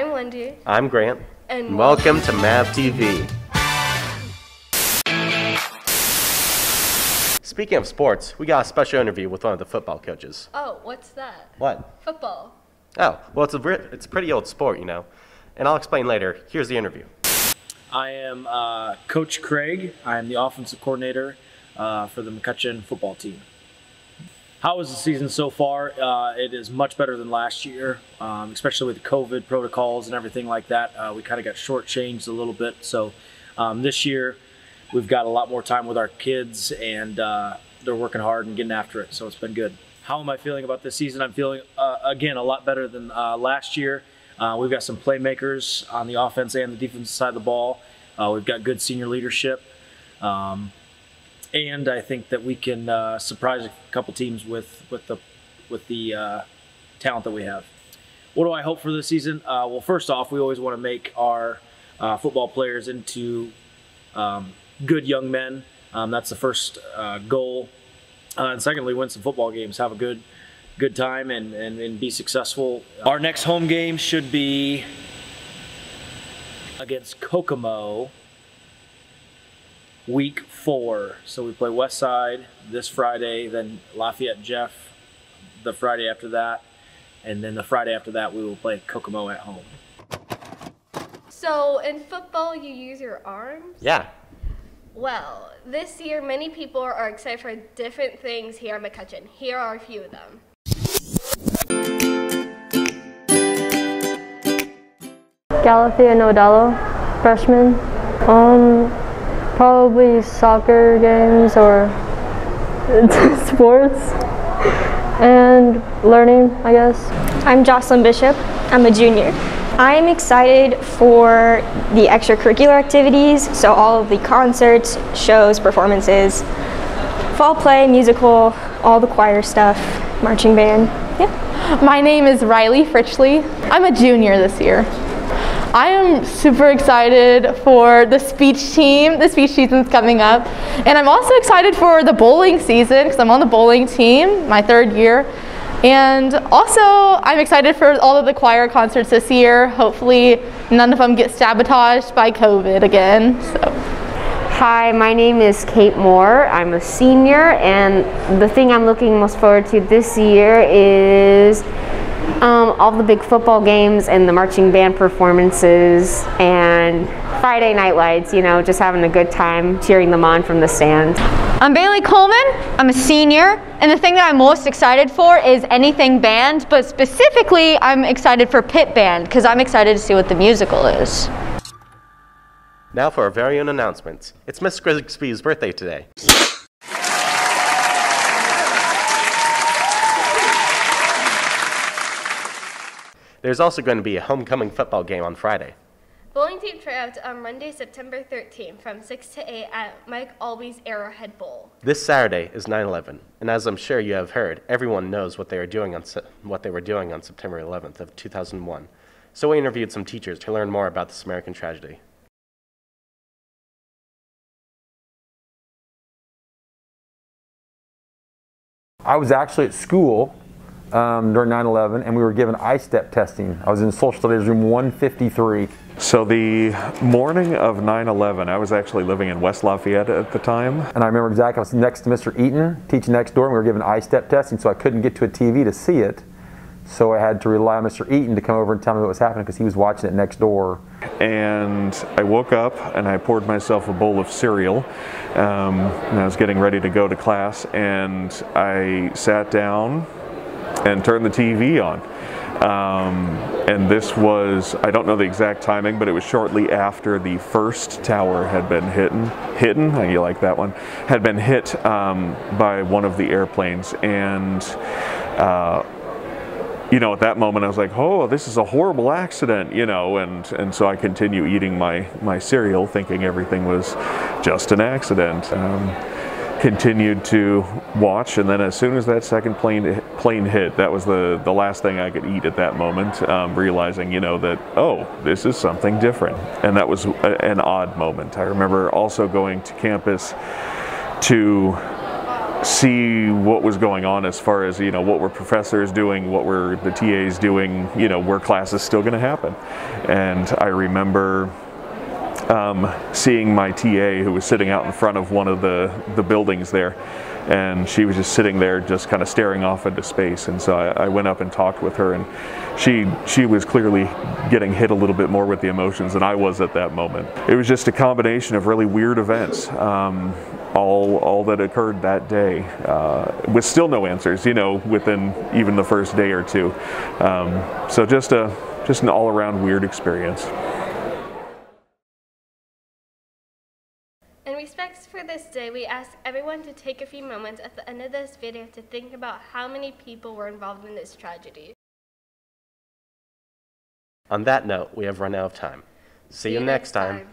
I'm Lindy. I'm Grant. And welcome to MAV TV. Speaking of sports, we got a special interview with one of the football coaches. Oh, what's that? What? Football. Oh, well, it's a pretty old sport, you know. And I'll explain later. Here's the interview. I am Coach Craig. I am the offensive coordinator for the McCutcheon football team. How was the season so far? It is much better than last year, especially with the COVID protocols and everything like that. We kind of got shortchanged a little bit. So this year, we've got a lot more time with our kids, and they're working hard and getting after it. So it's been good. How am I feeling about this season? I'm feeling, again, a lot better than last year. We've got some playmakers on the offense and the defensive side of the ball. We've got good senior leadership. And I think that we can surprise a couple teams with the talent that we have. What do I hope for this season? Well, first off, we always want to make our football players into good young men. That's the first goal. And secondly, win some football games, have a good time, and be successful. Our next home game should be against Kokomo. Week 4. So we play Westside this Friday, then Lafayette Jeff the Friday after that, and then the Friday after that we will play Kokomo at home. So in football you use your arms? Yeah. Well, this year many people are excited for different things here at McCutcheon. Here are a few of them. Galathea Nodello, freshman. Probably soccer games or sports and learning, I guess. I'm Jocelyn Bishop. I'm a junior. I'm excited for the extracurricular activities, so all of the concerts, shows, performances, fall play, musical, all the choir stuff, marching band. Yeah. My name is Riley Fritchley. I'm a junior this year. I am super excited for the speech team. The speech season's coming up. And I'm also excited for the bowling season because I'm on the bowling team, my 3rd year. And also, I'm excited for all of the choir concerts this year. Hopefully, none of them get sabotaged by COVID again. So. Hi, my name is Kate Moore. I'm a senior, and the thing I'm looking most forward to this year is all the big football games and the marching band performances and Friday night lights, you know, just having a good time cheering them on from the stand. I'm Bailey Coleman. I'm a senior, and the thing that I'm most excited for is anything band, but specifically I'm excited for Pit Band because I'm excited to see what the musical is. Now for our very own announcements. It's Miss Grigsby's birthday today. There's also going to be a homecoming football game on Friday. Bowling team tryouts on Monday, September 13th from 6 to 8 at Mike Alby's Arrowhead Bowl. This Saturday is 9/11, and as I'm sure you have heard, everyone knows what they were doing on September 11th of 2001. So we interviewed some teachers to learn more about this American tragedy. I was actually at school during 9/11, and we were given I-STEP testing. I was in social studies room 153. So the morning of 9/11, I was actually living in West Lafayette at the time. And I remember exactly, I was next to Mr. Eaton, teaching next door, and we were given I-STEP testing, so I couldn't get to a TV to see it. So I had to rely on Mr. Eaton to come over and tell me what was happening because he was watching it next door. And I woke up and I poured myself a bowl of cereal. And I was getting ready to go to class, and I sat down and turned the TV on. And this was, I don't know the exact timing, but it was shortly after the first tower had been hit, you like that one, had been hit by one of the airplanes. And you know, at that moment I was like, oh, this is a horrible accident, you know, and so I continue eating my cereal thinking everything was just an accident. Continued to watch, and then as soon as that second plane hit, that was the last thing I could eat at that moment, realizing, you know, that, oh, this is something different. And that was an odd moment. I remember also going to campus to see what was going on as far as, you know, what were professors doing, what were the TAs doing, you know, were classes still going to happen. And I remember seeing my TA, who was sitting out in front of one of the buildings there, and she was just sitting there just kind of staring off into space. And so I went up and talked with her, and she was clearly getting hit a little bit more with the emotions than I was at that moment. It was just a combination of really weird events, all that occurred that day, with still no answers, you know, within even the first day or two. So just an all-around weird experience. In respect for this day, we ask everyone to take a few moments at the end of this video to think about how many people were involved in this tragedy. On that note, we have run out of time. See you next time.